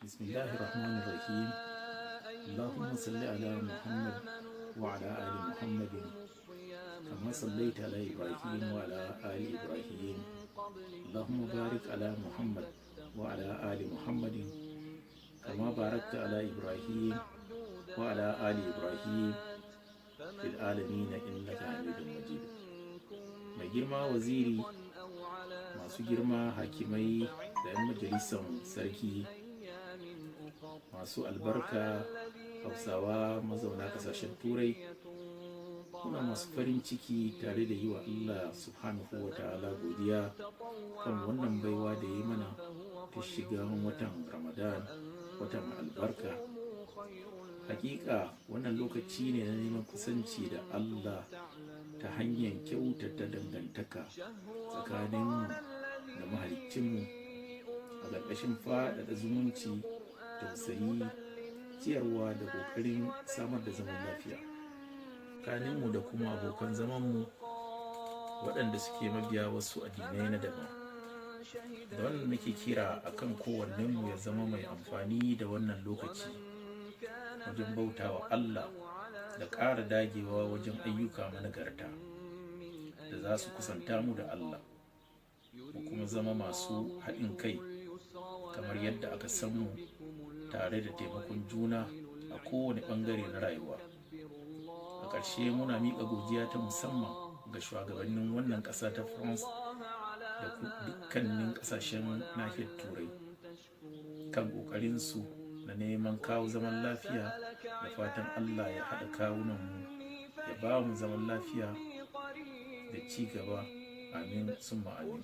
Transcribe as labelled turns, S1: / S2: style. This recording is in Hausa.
S1: بسم الله الرحمن الرحيم. اللهم صل على محمد وعلى آل محمد كما صليت على إبراهيم وعلى آل إبراهيم. اللهم بارك على محمد وعلى آل محمد كما باركت على إبراهيم وعلى آل إبراهيم في العالمين إنك حميد مجيد. mai girma waziri, masu girma hakimai da 'yan majalisar sarki, masu albarka hausawa mazauna kasashen turai, kuna masu farin ciki tare da yi wa Allah subhanahu wa ta'ala godiya kan wannan baiwa da ya mana ta shiga watan Ramadan, watan albarka. Hakika wannan lokaci ne na neman kusanci da Allah ta hanyar kyautata dangantaka tsakaninmu da mahalicinmu a ƙarƙashin faɗaɗa zumunci, tausayi, ciyarwa da ƙoƙarin samar da zaman lafiya tsakaninmu da kuma abokan zamanmu waɗanda suke mabiya wasu addinai na daban. Da wannan nake kira akan kowannenmu ya zama mai amfani da wannan lokaci wajen bauta wa Allah da ƙara dagewa wajen ayyuka managarta da za su kusanta mu da Allah, mu kuma zama masu haɗin kai kamar yadda aka san mu, tare da taimakon juna a kowane ɓangare na rayuwa. A ƙarshe muna miƙa godiya ta musamman ga shugabannin wannan ƙasa ta France da dukkanin ƙasashen nahiyar Turai kan ƙoƙarinsu na neman kawo zaman lafiya, da fatan Allah ya haɗa kawunanmu ya ba mu zaman lafiya da ci gaba. Amin summa amin.